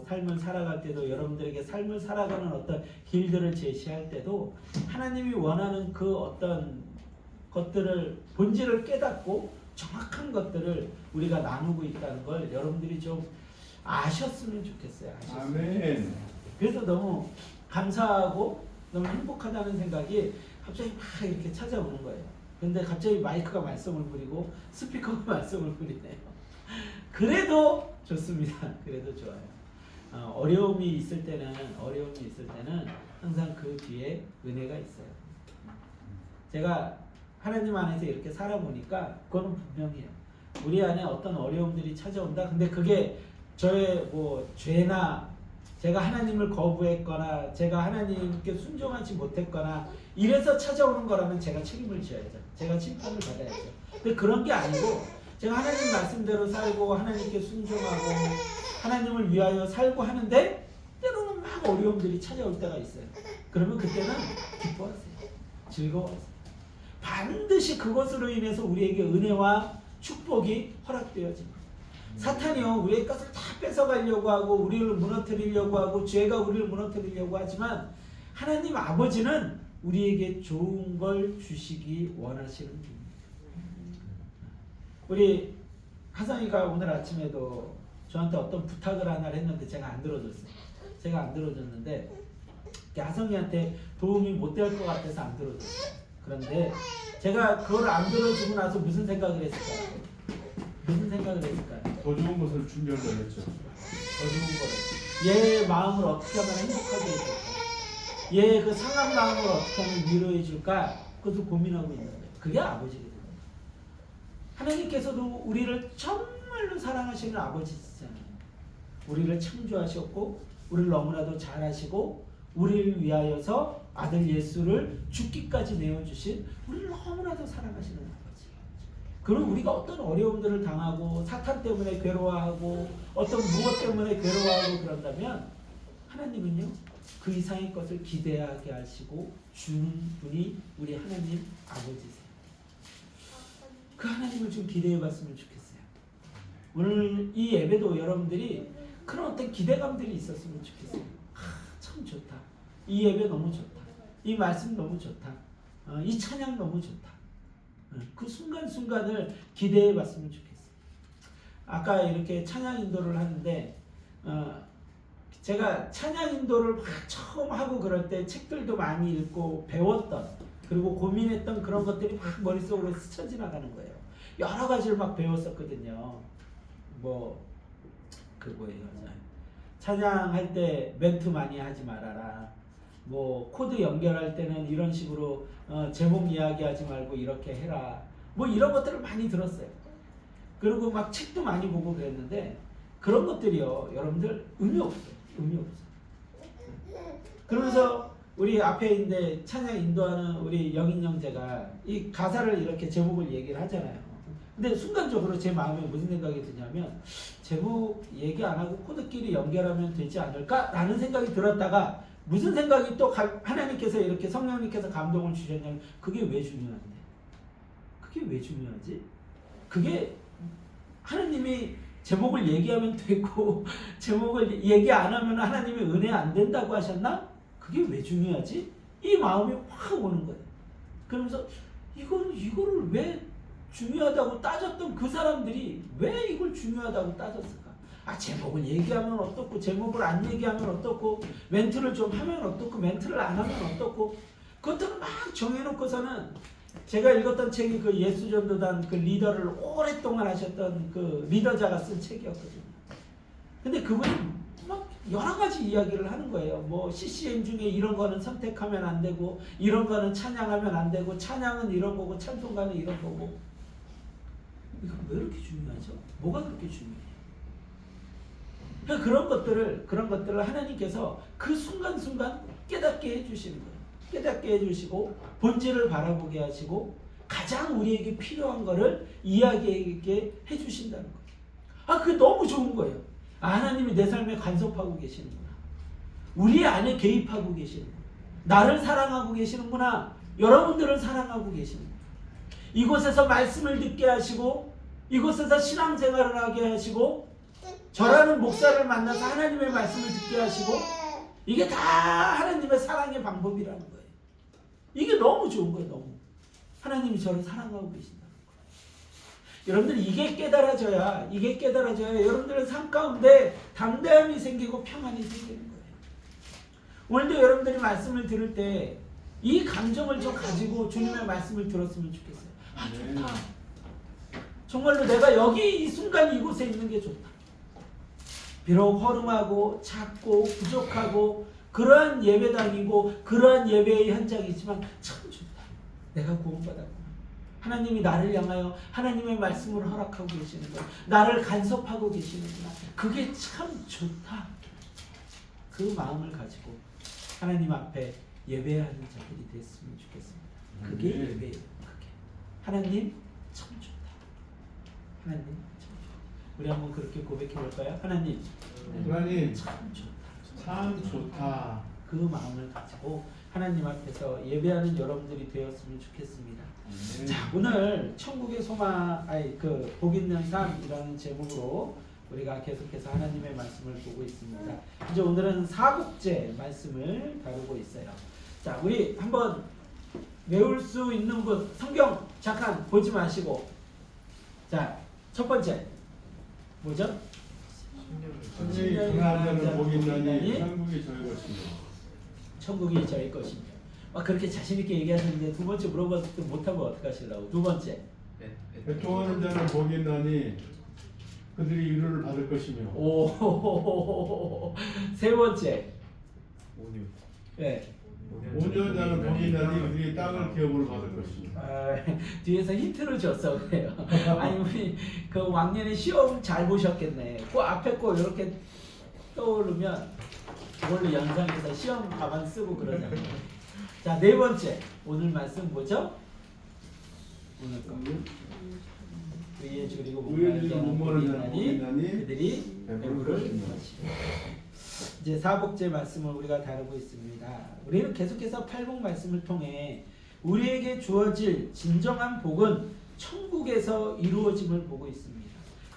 삶을 살아갈 때도 여러분들에게 삶을 살아가는 어떤 길들을 제시할 때도 하나님이 원하는 그 어떤 것들을 본질을 깨닫고 정확한 것들을 우리가 나누고 있다는 걸 여러분들이 좀 아셨으면 좋겠어요. 아멘. 그래서 너무 감사하고 너무 행복하다는 생각이 갑자기 막 이렇게 찾아오는 거예요. 근데 갑자기 마이크가 말씀을 부리고 스피커가 말씀을 부리네요. 그래도 좋습니다. 그래도 좋아요. 어려움이 있을 때는 항상 그 뒤에 은혜가 있어요. 제가 하나님 안에서 이렇게 살아보니까 그거는 분명해요. 우리 안에 어떤 어려움들이 찾아온다. 근데 그게 저의 뭐 죄나 제가 하나님을 거부했거나 제가 하나님께 순종하지 못했거나 이래서 찾아오는 거라면 제가 책임을 져야죠. 제가 심판을 받아야죠. 근데 그런 게 아니고 제가 하나님 말씀대로 살고 하나님께 순종하고 하나님을 위하여 살고 하는데 때로는 막 어려움들이 찾아올 때가 있어요. 그러면 그때는 기뻐하세요. 즐거워하세요. 반드시 그것으로 인해서 우리에게 은혜와 축복이 허락되어집니다. 사탄이요 우리의 것을 다 뺏어가려고 하고 우리를 무너뜨리려고 하고 죄가 우리를 무너뜨리려고 하지만 하나님 아버지는 우리에게 좋은 걸 주시기 원하시는 분입니다. 우리 하성이가 오늘 아침에도 저한테 어떤 부탁을 하나를 했는데 제가 안 들어줬어요. 제가 안 들어줬는데 하성이한테 도움이 못 될 것 같아서 안 들어줬어요. 그런데 제가 그걸 안 들어주고 나서 무슨 생각을 했을까요? 무슨 생각을 했을까요? 더 좋은 것을 준비하려고 했죠. 더 좋은 거를. 얘의 마음을 어떻게 하면 행복하게 해줄까? 얘의 그 상한 마음을 어떻게 하면 위로해 줄까? 그것을 고민하고 있는 거예요. 그게 아버지거든요. 하나님께서도 우리를 정말로 사랑하시는 아버지시잖아요. 우리를 창조하셨고 우리를 너무나도 잘하시고 우리를 위하여서 아들 예수를 죽기까지 내어주신 우리를 너무나도 사랑하시는 아버지. 그럼 우리가 어떤 어려움들을 당하고 사탄 때문에 괴로워하고 어떤 무엇 때문에 괴로워하고 그런다면 하나님은요 그 이상의 것을 기대하게 하시고 주는 분이 우리 하나님 아버지세요. 그 하나님을 좀 기대해 봤으면 좋겠어요. 오늘 이 예배도 여러분들이 그런 어떤 기대감들이 있었으면 좋겠어요. 참 좋다. 이 예배 너무 좋다. 이 말씀 너무 좋다. 이 찬양 너무 좋다. 그 순간순간을 기대해 봤으면 좋겠어요. 아까 이렇게 찬양 인도를 하는데 제가 찬양 인도를 막 처음 하고 그럴 때 책들도 많이 읽고 배웠던 그리고 고민했던 그런 것들이 막 머릿속으로 스쳐 지나가는 거예요. 여러 가지를 막 배웠었거든요. 찬양할 때 멘트 많이 하지 말아라. 코드 연결할 때는 이런 식으로 제목 이야기하지 말고 이렇게 해라. 이런 것들을 많이 들었어요. 그리고 막 책도 많이 보고 그랬는데 그런 것들이요. 여러분들 의미 없어요. 의미 없어요. 그러면서 우리 앞에 있는데 찬양 인도하는 우리 영인 형제가 이 가사를 이렇게 제목을 얘기를 하잖아요. 근데 순간적으로 제 마음에 무슨 생각이 드냐면 제목 얘기 안 하고 코드끼리 연결하면 되지 않을까라는 생각이 들었다가 무슨 생각이 또 하나님께서 이렇게 성령님께서 감동을 주셨냐면 그게 왜 중요한데? 그게 왜 중요하지? 그게 하나님이 제목을 얘기하면 되고 제목을 얘기 안 하면 하나님의 은혜 안 된다고 하셨나? 그게 왜 중요하지? 이 마음이 확 오는 거예요. 그러면서 이거를 왜 중요하다고 따졌던 그 사람들이 왜 이걸 중요하다고 따졌을까? 제목을 얘기하면 어떻고 제목을 안 얘기하면 어떻고 멘트를 좀 하면 어떻고 멘트를 안 하면 어떻고 그것들을 막 정해놓고서는 제가 읽었던 책이 그 예수전도단 그 리더를 오랫동안 하셨던 그 리더자가 쓴 책이었거든요. 근데 그분이 막 여러 가지 이야기를 하는 거예요. CCM 중에 이런 거는 선택하면 안 되고 이런 거는 찬양하면 안 되고 찬양은 이런 거고 찬송가는 이런 거고 이거 왜 이렇게 중요하죠? 뭐가 그렇게 중요해요? 그런 것들을 하나님께서 그 순간순간 깨닫게 해주시는 거예요. 깨닫게 해주시고 본질을 바라보게 하시고 가장 우리에게 필요한 거를 이야기하게 해주신다는 거예요. 그게 너무 좋은 거예요. 하나님이 내 삶에 간섭하고 계시는구나. 우리 안에 개입하고 계시는구나. 나를 사랑하고 계시는구나. 여러분들을 사랑하고 계시는구나. 이곳에서 말씀을 듣게 하시고 이곳에서 신앙생활을 하게 하시고 저라는 목사를 만나서 하나님의 말씀을 듣게 하시고 이게 다 하나님의 사랑의 방법이라는 거예요. 이게 너무 좋은 거예요. 너무. 하나님이 저를 사랑하고 계신다는 거예요. 여러분들 이게 깨달아져야 여러분들의 삶 가운데 담대함이 생기고 평안이 생기는 거예요. 오늘도 여러분들이 말씀을 들을 때 이 감정을 좀 가지고 주님의 말씀을 들었으면 좋겠어요. 아, 좋다. 정말로 내가 여기 이 순간 이곳에 있는 게 좋다. 비록 허름하고 작고 부족하고 그러한 예배당이고 그러한 예배의 현장이지만 참 좋다. 내가 구원받았구나. 하나님이 나를 향하여 하나님의 말씀을 허락하고 계시는구나. 나를 간섭하고 계시는구나. 그게 참 좋다. 그 마음을 가지고 하나님 앞에 예배하는 자들이 됐으면 좋겠습니다. 그게 예배예요. 그게. 하나님 참 좋다. 하나님 참 좋다. 우리 한번 그렇게 고백해 볼까요? 하나님 참 좋다. 참 좋다. 그 마음을 가지고 하나님 앞에서 예배하는 여러분들이 되었으면 좋겠습니다. 자, 오늘 천국의 소망, 복 있는 삶이라는 제목으로 우리가 계속해서 하나님의 말씀을 보고 있습니다. 이제 오늘은 사복제 말씀을 다루고 있어요. 자, 우리 한번 외울 수 있는 분, 성경 잠깐 보지 마시고, 자, 첫 번째 뭐죠? 천국이 강한 자는 복이 있나니 천국이 저희 것이며. 천국이 저희 것이며. 그렇게 자신 있게 얘기하셨는데 두 번째 물어봤을 때 못하면 어떡하시려고? 두 번째. 애통하는 자는 복이 있나니 그들이 위로를 받을 것이며. 오. 세 번째. 네. 온유한 자는 복이 있나니 그들이 땅을 기업으로 받을 것이며. 뒤에서 힌트를 줬어 그래요. 아니 우리 그 왕년에 시험 잘 보셨겠네. 그 앞에 거 이렇게 떠오르면 원래 연상해서 시험 가방 쓰고 그러잖아요. 자, 네 번째 오늘 말씀 뭐죠? 오늘 거. 의에 줄이고 목마르지 않은 복이 있나니 그들이 배부를 것이며. 이제 사복제 말씀을 우리가 다루고 있습니다. 우리는 계속해서 팔복 말씀을 통해 우리에게 주어질 진정한 복은 천국에서 이루어짐을 보고 있습니다.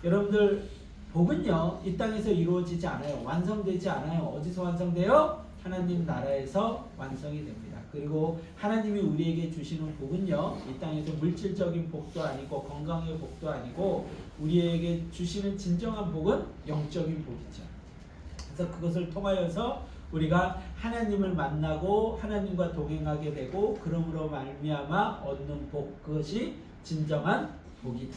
여러분들 복은요 이 땅에서 이루어지지 않아요. 완성되지 않아요. 어디서 완성돼요? 하나님 나라에서 완성이 됩니다. 그리고 하나님이 우리에게 주시는 복은요 이 땅에서 물질적인 복도 아니고 건강의 복도 아니고 우리에게 주시는 진정한 복은 영적인 복이죠. 그래서 그것을 통하여서 우리가 하나님을 만나고 하나님과 동행하게 되고 그러므로 말미암아 얻는 복, 그것이 진정한 복이다.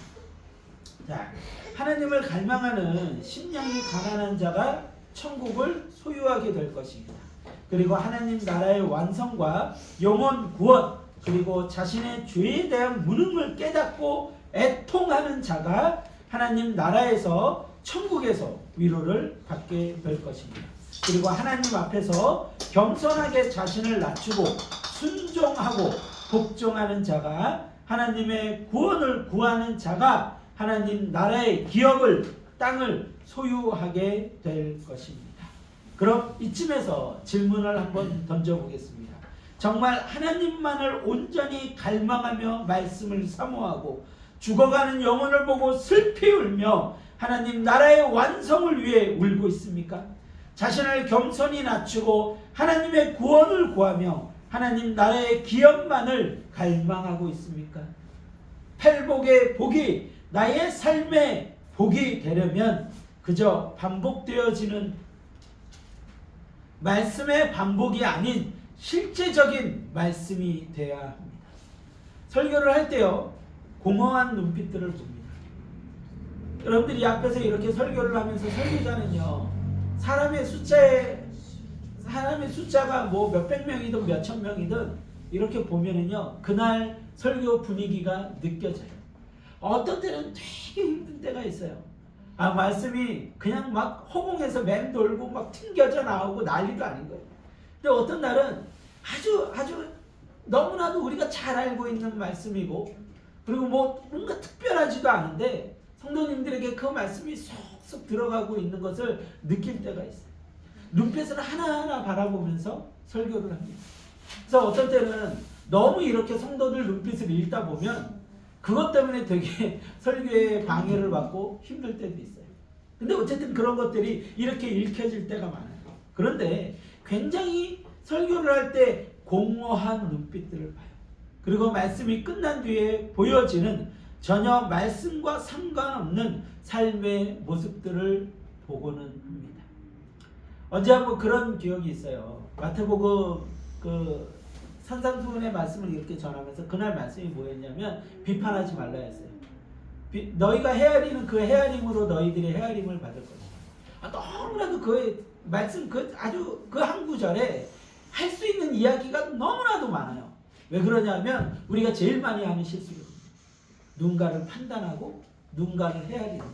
자, 하나님을 갈망하는 심령이 가난한 자가 천국을 소유하게 될 것입니다. 그리고 하나님 나라의 완성과 영원 구원, 그리고 자신의 죄에 대한 무능을 깨닫고 애통하는 자가 하나님 나라에서 천국에서 위로를 받게 될 것입니다. 그리고 하나님 앞에서 겸손하게 자신을 낮추고 순종하고 복종하는 자가 하나님의 구원을 구하는 자가 하나님 나라의 기업을 땅을 소유하게 될 것입니다. 그럼 이쯤에서 질문을 한번 던져보겠습니다. 정말 하나님만을 온전히 갈망하며 말씀을 사모하고 죽어가는 영혼을 보고 슬피 울며 하나님 나라의 완성을 위해 울고 있습니까? 자신을 겸손히 낮추고 하나님의 구원을 구하며 하나님 나라의 기업만을 갈망하고 있습니까? 팔복의 복이 나의 삶의 복이 되려면 그저 반복되어지는 말씀의 반복이 아닌 실제적인 말씀이 되어야 합니다. 설교를 할 때요 공허한 눈빛들을 봅니다. 여러분들이 앞에서 이렇게 설교를 하면서 설교자는요 사람의 숫자가 뭐 몇백 명이든 몇천 명이든 이렇게 보면은요 그날 설교 분위기가 느껴져요. 어떤 때는 되게 힘든 때가 있어요. 말씀이 그냥 막 허공에서 맴돌고 막 튕겨져 나오고 난리도 아닌 거예요. 근데 어떤 날은 아주 너무나도 우리가 잘 알고 있는 말씀이고 그리고 뭐 뭔가 특별하지도 않은데 성도님들에게 그 말씀이 쏙쏙 들어가고 있는 것을 느낄 때가 있어요. 눈빛을 하나하나 바라보면서 설교를 합니다. 그래서 어떤 때는 너무 이렇게 성도들 눈빛을 읽다 보면 그것 때문에 되게 설교에 방해를 받고 힘들 때도 있어요. 근데 어쨌든 그런 것들이 이렇게 읽혀질 때가 많아요. 그런데 굉장히 설교를 할 때 공허한 눈빛들을 봐요. 그리고 말씀이 끝난 뒤에 보여지는 전혀 말씀과 상관없는 삶의 모습들을 보고는 합니다. 언제 한번 그런 기억이 있어요. 마태복음 그 산상수훈의 말씀을 이렇게 전하면서 그날 말씀이 뭐였냐면 비판하지 말라 했어요. 너희가 헤아리는 그 헤아림으로 너희들이 헤아림을 받을 것이다. 너무나도 그 말씀 아주 그 한 구절에 할 수 있는 이야기가 너무나도 많아요. 왜 그러냐면 우리가 제일 많이 하는 실수거든요. 누군가를 판단하고 누군가를 헤아리는 거.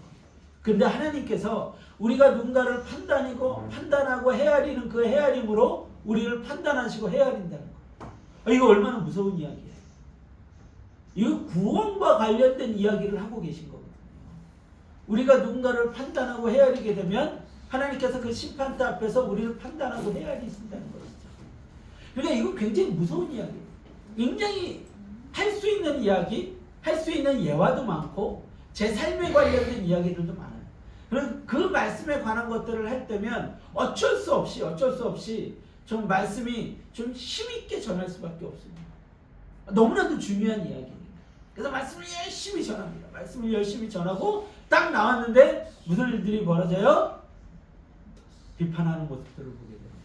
근데 하나님께서 우리가 누군가를 판단하고 헤아리는 그 헤아림으로 우리를 판단하시고 헤아린다는 거. 이거 얼마나 무서운 이야기예요. 이거 구원과 관련된 이야기를 하고 계신 거거든요. 우리가 누군가를 판단하고 헤아리게 되면 하나님께서 그 심판대 앞에서 우리를 판단하고 헤아리신다는 것이죠. 그러니까 이거 굉장히 무서운 이야기예요. 굉장히 할 수 있는 이야기, 할 수 있는 예화도 많고 제 삶에 관련된 이야기들도 많아요. 그래서 그 말씀에 관한 것들을 할 때면 어쩔 수 없이 좀 말씀이 좀 힘있게 전할 수밖에 없습니다. 너무나도 중요한 이야기입니다. 그래서 말씀을 열심히 전합니다. 말씀을 열심히 전하고 딱 나왔는데 무슨 일들이 벌어져요? 비판하는 모습들을 보게 됩니다.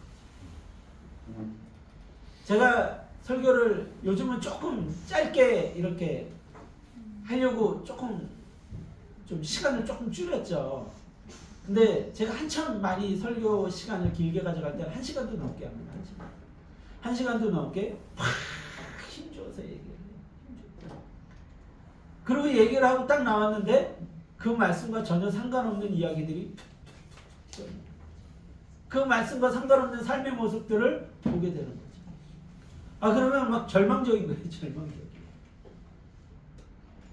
제가 설교를 요즘은 조금 짧게 이렇게 하려고 조금 좀 시간을 조금 줄였죠. 근데 제가 한참 많이 설교 시간을 길게 가져갈 때는 1시간도 넘게 합니다. 1시간도 넘게 팍 힘줘서 얘기해요. 그리고 얘기를 하고 딱 나왔는데 그 말씀과 전혀 상관없는 이야기들이 그 말씀과 상관없는 삶의 모습들을 보게 되는 거죠. 그러면 막 절망적인 거예요. 절망적인.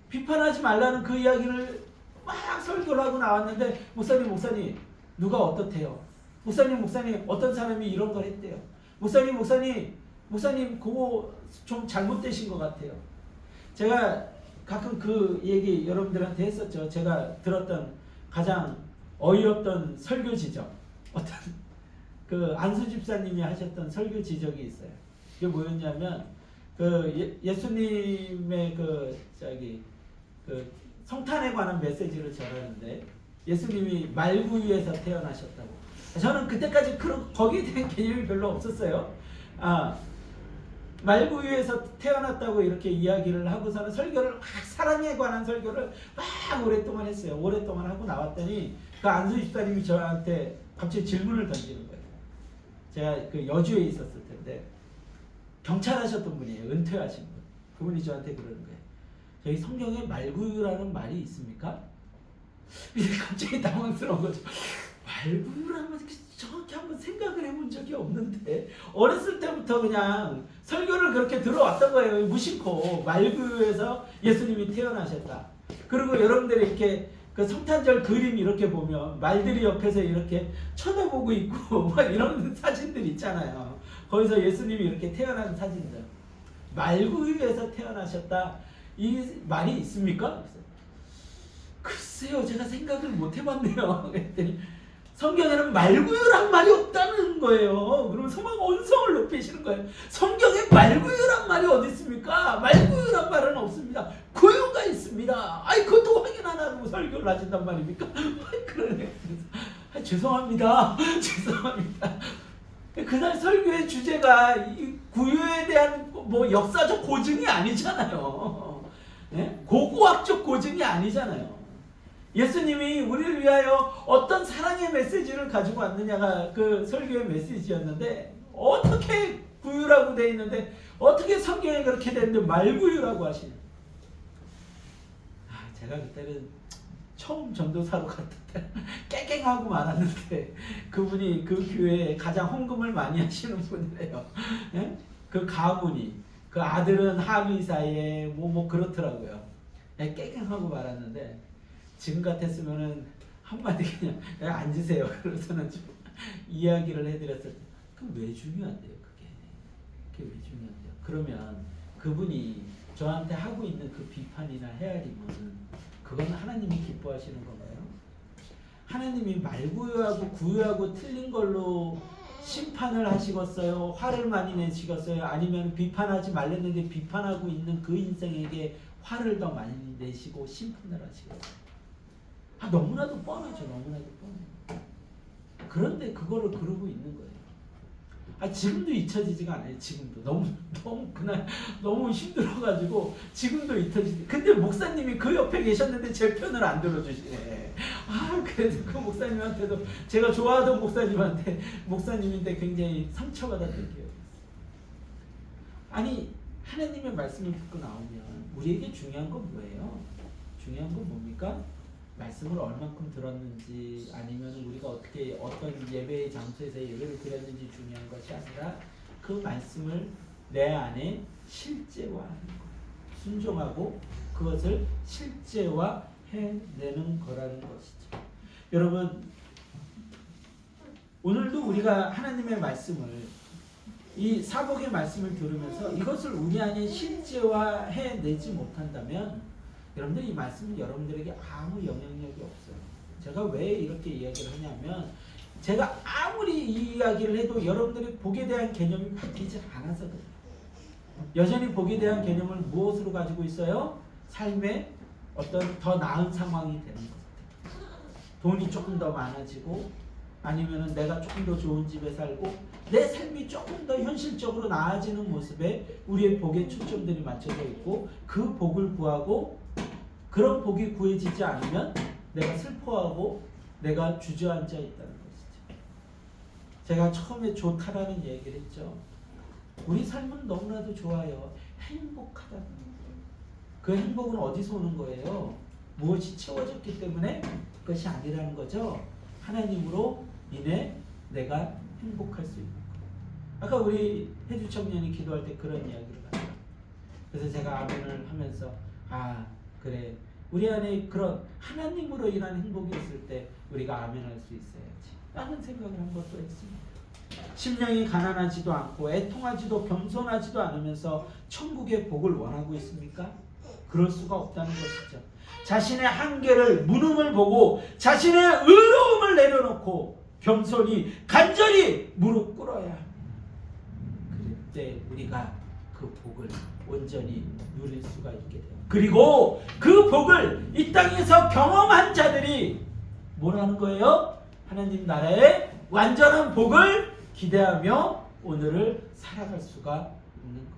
비판하지 말라는 그 이야기를 막 설교를 하고 나왔는데 목사님 누가 어떻대요? 목사님 어떤 사람이 이런 걸 했대요. 목사님 그거 좀 잘못되신 것 같아요. 제가 가끔 그 얘기 여러분들한테 했었죠. 제가 들었던 가장 어이없던 설교 지적, 어떤 그 안수 집사님이 하셨던 설교 지적이 있어요. 그게 뭐였냐면 그 예수님의 그 성탄에 관한 메시지를 전하는데 예수님이 말구유에서 태어나셨다고. 저는 그때까지 거기에 대한 개념이 별로 없었어요. 말구유에서 태어났다고 이렇게 이야기를 하고서는 설교를 막 사랑에 관한 설교를 막 오랫동안 했어요. 오랫동안 하고 나왔더니 그 안수 집사님이 저한테 갑자기 질문을 던지는 거예요. 제가 그 여주에 있었을 텐데 경찰 하셨던 분이에요. 은퇴하신 분. 그분이 저한테 그러는 거예요. 저희 성경에 말구유라는 말이 있습니까? 갑자기 당황스러운 거죠. 말구유라면 정확히 한번 생각을 해본 적이 없는데 어렸을 때부터 그냥 설교를 그렇게 들어왔던 거예요. 무심코 말구유에서 예수님이 태어나셨다. 그리고 여러분들이 이렇게 그 성탄절 그림 이렇게 보면 말들이 옆에서 이렇게 쳐다보고 있고 막 이런 사진들 있잖아요. 거기서 예수님이 이렇게 태어난 사진들. 말구유에서 태어나셨다. 이 말이 있습니까? 글쎄요, 제가 생각을 못 해봤네요. 그랬더니 성경에는 말구유란 말이 없다는 거예요. 그러면서 막 언성을 높이시는 거예요. 성경에 말구유란 말이 어디 있습니까? 말구유란 말은 없습니다. 구유가 있습니다. 그것도 확인 안 하고 설교를 하신단 말입니까? 그러네. 죄송합니다. 그날 설교의 주제가 이 구유에 대한 뭐 역사적 고증이 아니잖아요. 네? 고고학적 고증이 아니잖아요. 예수님이 우리를 위하여 어떤 사랑의 메시지를 가지고 왔느냐가 그 설교의 메시지였는데 어떻게 구유라고 되어 있는데 어떻게 성경에 그렇게 되는데 말구유라고 하시냐. 제가 그때는 처음 전도사로 갔을 때 깨갱하고 말았는데 그분이 그 교회에 가장 헌금을 많이 하시는 분이래요. 네? 그 가문이 그 아들은 하위사에 뭐 그렇더라고요. 깨갱하고 말았는데 지금 같았으면은 한마디 그냥 앉으세요. 그래서는 좀 이야기를 해드렸을 때 그럼 왜 중요한데요? 그게 왜 중요한데요? 그러면 그분이 저한테 하고 있는 그 비판이나 헤아림은 그건 하나님이 기뻐하시는 건가요? 하나님이 말구유하고 구유하고 틀린 걸로 심판을 하시겠어요? 화를 많이 내시겠어요? 아니면 비판하지 말랬는데 비판하고 있는 그 인생에게 화를 더 많이 내시고 심판을 하시겠어요? 너무나도 뻔하죠. 너무나도 뻔해요. 그런데 그거를 그러고 있는 거예요. 지금도 잊혀지지가 않아요. 지금도 너무 그날 너무 힘들어가지고 지금도 잊혀지지. 근데 목사님이 그 옆에 계셨는데 제 편을 안 들어주시네. 그래서 그 목사님한테도 제가 좋아하던 목사님인데 굉장히 상처받았던 기억이 있어요. 아니 하나님의 말씀을 듣고 나오면 우리에게 중요한 건 뭐예요? 중요한 건 뭡니까? 말씀을 얼만큼 들었는지 아니면 우리가 어떻게 어떤 예배의 장소에서 예배를 드렸는지 중요한 것이 아니라 그 말씀을 내 안에 실제화하는 것, 순종하고 그것을 실제화해내는 거라는 것이죠. 여러분 오늘도 우리가 하나님의 말씀을 이 사복의 말씀을 들으면서 이것을 우리 안에 실제화해내지 못한다면 여러분들 이 말씀은 여러분들에게 아무 영향력이 없어요. 제가 왜 이렇게 이야기를 하냐면 제가 아무리 이 이야기를 해도 여러분들이 복에 대한 개념이 바뀌지 않아서 그래요. 여전히 복에 대한 개념을 무엇으로 가지고 있어요? 삶의 어떤 더 나은 상황이 되는 것. 돈이 조금 더 많아지고 아니면은 내가 조금 더 좋은 집에 살고 내 삶이 조금 더 현실적으로 나아지는 모습에 우리의 복의 초점들이 맞춰져 있고 그 복을 구하고 그런 복이 구해지지 않으면 내가 슬퍼하고 내가 주저앉아 있다는 것이죠. 제가 처음에 좋다라는 얘기를 했죠. 우리 삶은 너무나도 좋아요. 행복하다는 거예요. 그 행복은 어디서 오는 거예요? 무엇이 채워졌기 때문에 그것이 아니라는 거죠. 하나님으로 인해 내가 행복할 수 있는 거예요. 아까 우리 해주 청년이 기도할 때 그런 이야기를 하죠. 그래서 제가 아멘을 하면서 그래 우리 안에 그런 하나님으로 인한 행복이 있을 때 우리가 아멘할 수 있어야지 라는 생각을 한 것도 했습니다. 심령이 가난하지도 않고 애통하지도 겸손하지도 않으면서 천국의 복을 원하고 있습니까? 그럴 수가 없다는 것이죠. 자신의 한계를 무능을 보고 자신의 의로움을 내려놓고 겸손히 간절히 무릎 꿇어야 합니다. 그때 우리가 그 복을 온전히 누릴 수가 있게 돼요. 그리고 그 복을 이 땅에서 경험한 자들이 뭐라는 거예요? 하나님 나라의 완전한 복을 기대하며 오늘을 살아갈 수가 있는 거예요.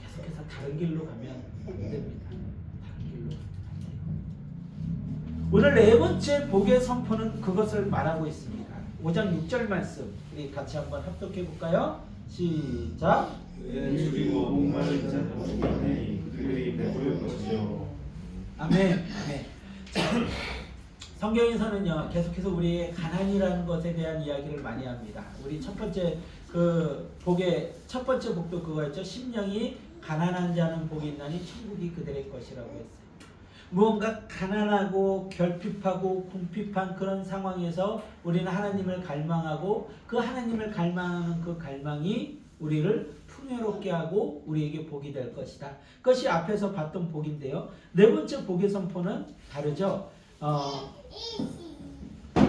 계속해서 다른 길로 가면 안 됩니다. 다른 길로 안 돼요. 오늘 네 번째 복의 선포는 그것을 말하고 있습니다. 5장 6절 말씀 우리 같이 한번 합독해 볼까요? 시작. 죽이고 목마른 자는 그들이 배부를 것이요. 아멘. 아멘. 자, 성경에서는요 계속해서 우리의 가난이라는 것에 대한 이야기를 많이 합니다. 우리 첫 번째 그 복의 첫 번째 복도 그거였죠. 심령이 가난한 자는 복이 있나니 천국이 그들의 것이라고 했어요. 무언가 가난하고 결핍하고 궁핍한 그런 상황에서 우리는 하나님을 갈망하고 그 하나님을 갈망하는 그 갈망이 우리를 풍요롭게 하고 우리에게 복이 될 것이다. 그것이 앞에서 봤던 복인데요. 네 번째 복의 선포는 다르죠.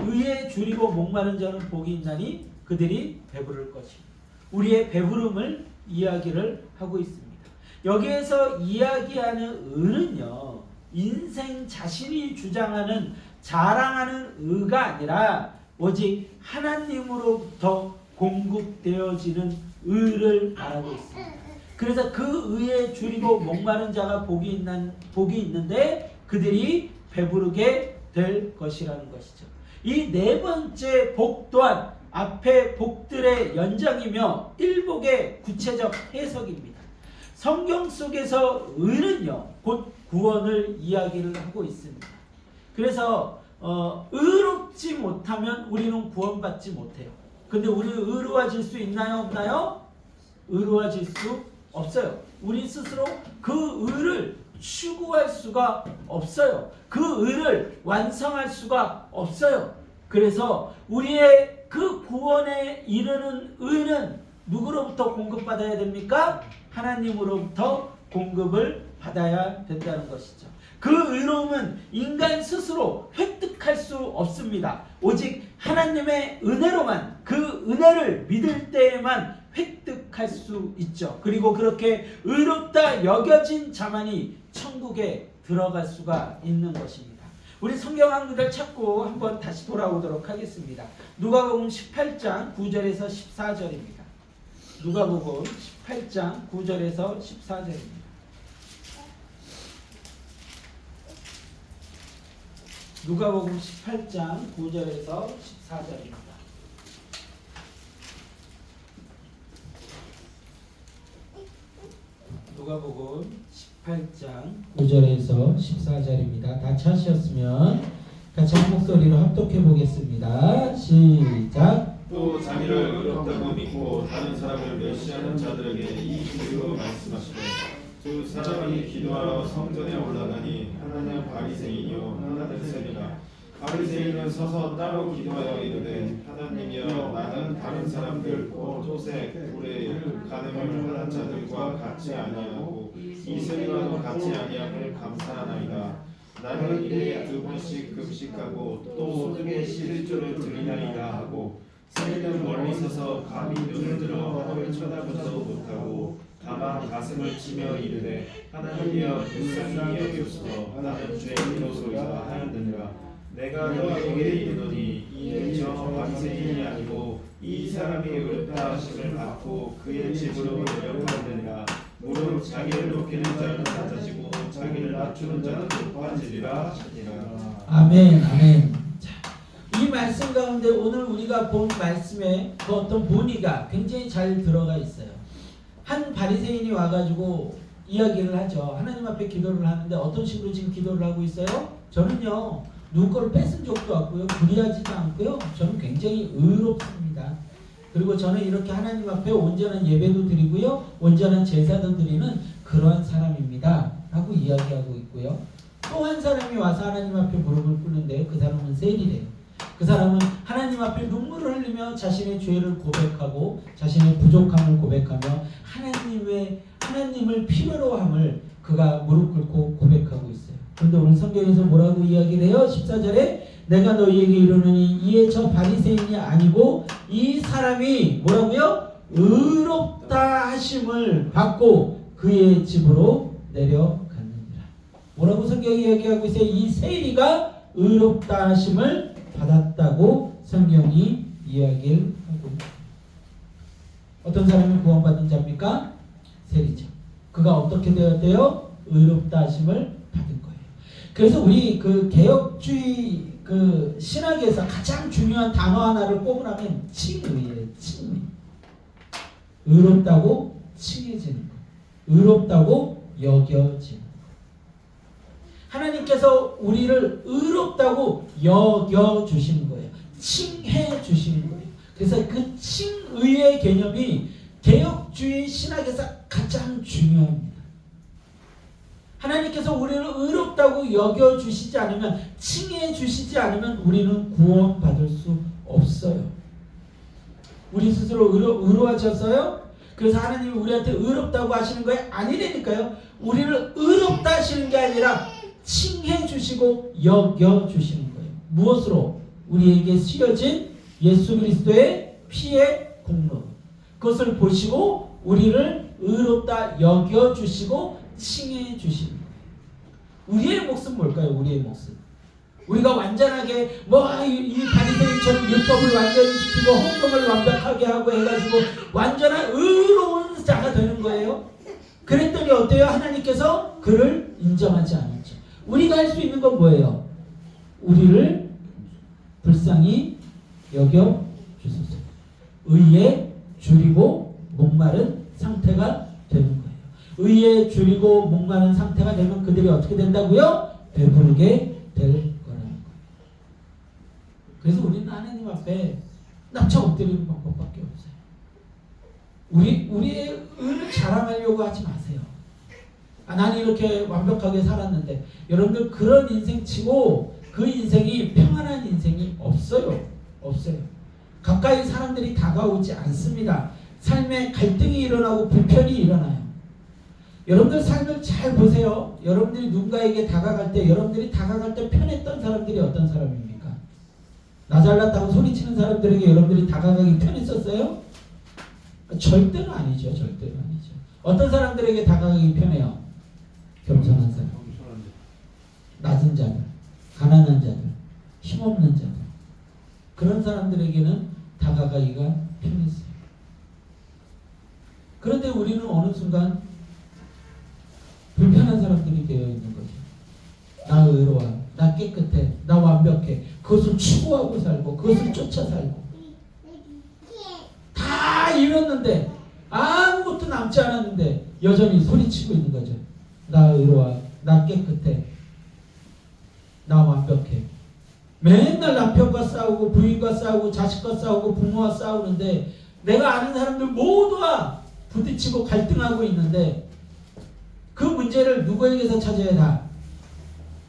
의에 줄이고 목마른 자는 복이 있나니 그들이 배부를 것이다. 우리의 배부름을 이야기를 하고 있습니다. 여기에서 이야기하는 의는요. 인생 자신이 주장하는 자랑하는 의가 아니라 오직 하나님으로부터 공급되어지는 의를 말하고 있습니다. 그래서 그 의에 줄이고 목마른 자가 복이 있는데 그들이 배부르게 될 것이라는 것이죠. 이 네 번째 복 또한 앞의 복들의 연장이며 일복의 구체적 해석입니다. 성경 속에서 의는요 곧 구원을 이야기를 하고 있습니다. 그래서 의롭지 못하면 우리는 구원받지 못해요. 근데 우리 의로워질 수 있나요? 없나요? 의로워질 수 없어요. 우리 스스로 그 의를 추구할 수가 없어요. 그 의를 완성할 수가 없어요. 그래서 우리의 그 구원에 이르는 의는 누구로부터 공급받아야 됩니까? 하나님으로부터 공급을 받아야 된다는 것이죠. 그 의로움은 인간 스스로 획득할 수 없습니다. 오직 하나님의 은혜로만, 그 은혜를 믿을 때에만 획득할 수 있죠. 그리고 그렇게 의롭다 여겨진 자만이 천국에 들어갈 수가 있는 것입니다. 우리 성경 한 구절 찾고 한번 다시 돌아오도록 하겠습니다. 누가복음 18장 9절에서 14절입니다. 누가복음 18장 9절에서 14절입니다. 누가복음 18장 9절에서 14절입니다. 누가복음 18장 9절에서 14절입니다. 다 찾으셨으면 같이 한 목소리로 합독해 보겠습니다. 시작. 또 자기를 의롭다고 믿고 다른 사람을 멸시하는 자들에게 이 기도로 말씀하시되 두 사람이 기도하러 성전에 올라가니 하나는 바리새인이요 하나는 세리라. 바리새인은 서서 따로 기도하여 이르되 하나님이여 나는 다른 사람들 곧 토색, 불의, 간음을 하는 자들과 같이 아니하고 이 세리와도 같이 아니함을 감사하나이다. 나는 일에 2번씩 금식하고 또 소득의 11조를 드리나이다 하고 세리는 멀리 서서 감히 눈을 들어 하늘을 쳐다보지도 못하고 다만 가슴을 치며 이르되 하나님이여 불쌍히 여기소서 나는 죄인으로소이다 하였느니라. 내가 너희에게 이르노니 이는 저 바리새인이 아니고 이 사람이 의롭다 하심을 받고 그의 집으로 내려가느니라. 무릇 자기를 높이는 자는 낮아지고 자기를 낮추는 자는 높아지리라 하시니라. 아멘, 아멘. 자, 이 말씀 가운데 오늘 우리가 본 말씀에 그 어떤 본의가 굉장히 잘 들어가 있어요. 한 바리새인이 와가지고 이야기를 하죠. 하나님 앞에 기도를 하는데 어떤 식으로 지금 기도를 하고 있어요? 저는요 누구 거를 뺏은 적도 없고요, 불의하지도 않고요, 저는 굉장히 의롭습니다. 그리고 저는 이렇게 하나님 앞에 온전한 예배도 드리고요, 온전한 제사도 드리는 그러한 사람입니다 라고 이야기하고 있고요. 또 한 사람이 와서 하나님 앞에 무릎을 꿇는데 그 사람은 세리래요. 그 사람은 하나님 앞에 눈물을 흘리며 자신의 죄를 고백하고 자신의 부족함을 고백하며 하나님을 필요로 함을 그가 무릎 꿇고 고백하고 있어요. 그런데 오늘 성경에서 뭐라고 이야기를 해요? 14절에 내가 너희에게 이르노니 이에 저 바리새인이 아니고 이 사람이 뭐라고요? 의롭다 하심을 받고 그의 집으로 내려갔느니라. 뭐라고 성경이 이야기하고 있어요? 이 세리가 의롭다 하심을 받았다고 성경이 이야기를 하고 있습니다. 어떤 사람이 구원받은 자입니까? 세리죠. 그가 어떻게 되었대요? 의롭다 하심을 받은 거예요. 그래서 우리 그 개혁주의 그 신학에서 가장 중요한 단어 하나를 꼽으라면 칭의예요. 칭의. 의롭다고 칭해지는 것. 의롭다고 여겨지는 것. 하나님께서 우리를 의롭다고 여겨주시는 거예요. 칭해 주시는 거예요. 그래서 그 칭의의 개념이 개혁주의 신학에서 가장 중요합니다. 하나님께서 우리를 의롭다고 여겨주시지 않으면, 칭해 주시지 않으면 우리는 구원받을 수 없어요. 우리 스스로 의로워졌어요? 그래서 하나님이 우리한테 의롭다고 하시는 거예요? 아니라니까요. 우리를 의롭다 하시는 게 아니라 칭해 주시고 여겨 주시는 거예요. 무엇으로? 우리에게 쓰여진 예수 그리스도의 피의 공로. 그것을 보시고 우리를 의롭다 여겨 주시고 칭해 주시는 거예요. 우리의 몫은 뭘까요? 우리의 몫은 우리가 완전하게 이 바리새인처럼 율법을 완전히 지키고 헌금을 완벽하게 하고 해가지고 완전한 의로운 자가 되는 거예요. 그랬더니 어때요? 하나님께서 그를 인정하지 않았죠. 우리가 할 수 있는 건 뭐예요? 우리를 불쌍히 여겨 주소서. 의에 줄이고 목마른 상태가 되는 거예요. 의에 줄이고 목마른 상태가 되면 그들이 어떻게 된다고요? 배부르게 될 거라는 거예요. 그래서 우리는 하나님 앞에 납작 엎드리는 방법밖에 없어요. 우리의 의를 자랑하려고 하지 마세요. 나는 이렇게 완벽하게 살았는데, 여러분들 그런 인생 치고 그 인생이 평안한 인생이 없어요. 없어요. 가까이 사람들이 다가오지 않습니다. 삶에 갈등이 일어나고 불편이 일어나요. 여러분들 삶을 잘 보세요. 여러분들이 누군가에게 다가갈 때 여러분들이 다가갈 때 편했던 사람들이 어떤 사람입니까? 나 잘났다고 소리치는 사람들에게 여러분들이 다가가기 편했었어요? 절대로 아니죠. 절대로 아니죠. 어떤 사람들에게 다가가기 편해요? 겸손한 사람, 낮은 자들, 가난한 자들, 힘없는 자들, 그런 사람들에게는 다가가기가 편했어요. 그런데 우리는 어느 순간 불편한 사람들이 되어 있는 거죠. 나 의로워, 나 깨끗해, 나 완벽해. 그것을 추구하고 살고 그것을 쫓아 살고 다 이뤘는데 아무것도 남지 않았는데 여전히 소리치고 있는 거죠. 나 의로워, 나 깨끗해, 나 완벽해. 맨날 남편과 싸우고 부인과 싸우고 자식과 싸우고 부모와 싸우는데 내가 아는 사람들 모두와 부딪히고 갈등하고 있는데 그 문제를 누구에게서 찾아야 다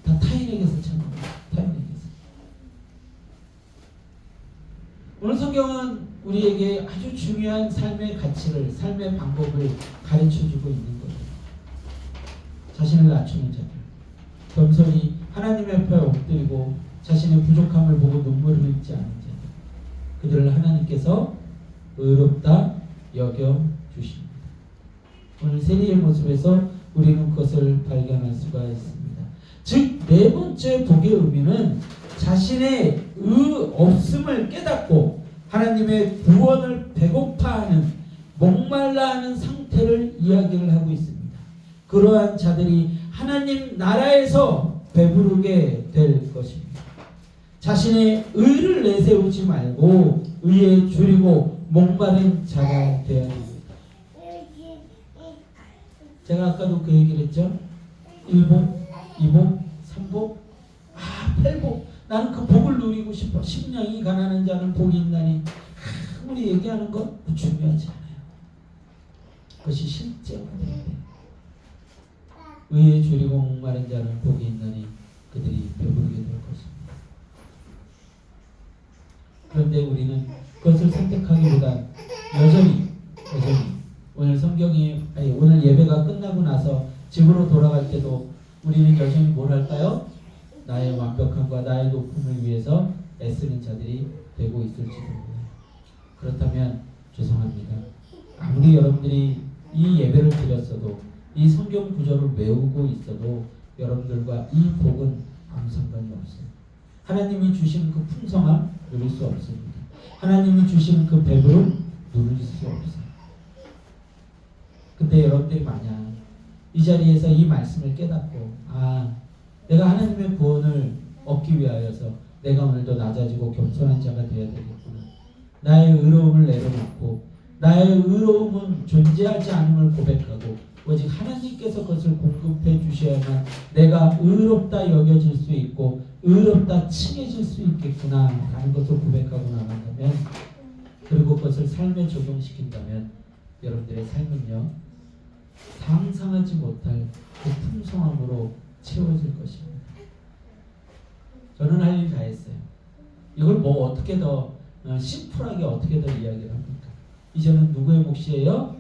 타인에게서 찾는 거예요. 타인에게서. 오늘 성경은 우리에게 아주 중요한 삶의 가치를, 삶의 방법을 가르쳐주고 있는 거예요. 자신을 낮추는 자들, 겸손히 하나님 앞에 엎드리고 자신의 부족함을 보고 눈물을 흘리지 않은 자들, 그들을 하나님께서 의롭다 여겨주십니다. 오늘 세리의 모습에서 우리는 그것을 발견할 수가 있습니다. 즉, 네 번째 복의 의미는 자신의 없음을 깨닫고 하나님의 구원을 배고파하는, 목말라하는 상태를 이야기를 하고 있습니다. 그러한 자들이 하나님 나라에서 배부르게 될 것입니다. 자신의 의를 내세우지 말고 의에 줄이고 목마른 자가 되어야 합니다. 제가 아까도 그 얘기를 했죠. 1복, 2복, 3복, 8복. 나는 그 복을 누리고 싶어. 심령이 가난한 자는 복이 있나니. 아무리 얘기하는 건 중요하지 않아요. 그것이 실제가 돼야 돼. 의에 줄이고 목마른 자는 복이 있나니 그들이 배부르게 될 것입니다. 그런데 우리는 그것을 선택하기보다 여전히 오늘 오늘 예배가 끝나고 나서 집으로 돌아갈 때도 우리는 여전히 뭘 할까요? 나의 완벽함과 나의 높음을 위해서 애쓰는 자들이 되고 있을지도 몰라요. 그렇다면 죄송합니다. 아무리 여러분들이 이 예배를 드렸어도 이 성경 구절을 외우고 있어도 여러분들과 이 복은 아무 상관이 없어요. 하나님이 주시는 그 풍성함 누릴 수 없습니다. 하나님이 주시는 그 배부름 누릴 수 없어요. 근데 여러분들이 만약 이 자리에서 이 말씀을 깨닫고 내가 하나님의 구원을 얻기 위하여서 내가 오늘도 낮아지고 겸손한 자가 되어야 되겠구나. 나의 의로움을 내려놓고 나의 의로움은 존재하지 않음을 고백하고 오직 하나님께서 그것을 공급해 주셔야만 내가 의롭다 여겨질 수 있고 의롭다 칭해질 수 있겠구나 라는 것을 고백하고 나간다면, 그리고 그것을 삶에 적용시킨다면 여러분들의 삶은요 상상하지 못할 그 풍성함으로 채워질 것입니다. 저는 할 일 다 했어요. 이걸 뭐 어떻게 더 심플하게 어떻게 더 이야기를 합니까? 이제는 누구의 몫이에요?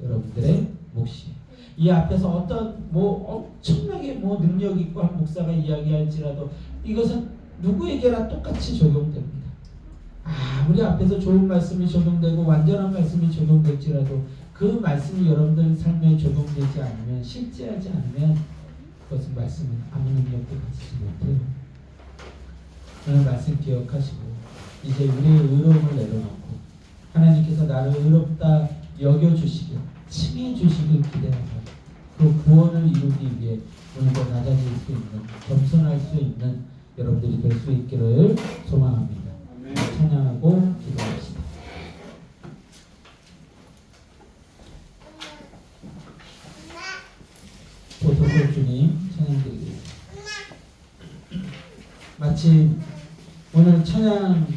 여러분들의 몫이에요. 이 앞에서 어떤 엄청나게 능력 있고 한 목사가 이야기할지라도 이것은 누구에게나 똑같이 적용됩니다. 아무리 앞에서 좋은 말씀이 적용되고 완전한 말씀이 적용될지라도 그 말씀이 여러분들 삶에 적용되지 않으면, 실제하지 않으면 그것은 말씀은 아무 능력도 가지지 못해요. 오늘 말씀 기억하시고 이제 우리의 의로움을 내려놓고 하나님께서 나를 의롭다 여겨주시길, 칭해주시길 기대하며 그 구원을 이루기 위해 오늘도 낮아질 수 있는, 겸손할 수 있는 여러분들이 될 수 있기를 소망합니다. 찬양하고 기도합시다. 보통을 주님 찬양드리겠습니다. 마침 오늘 찬양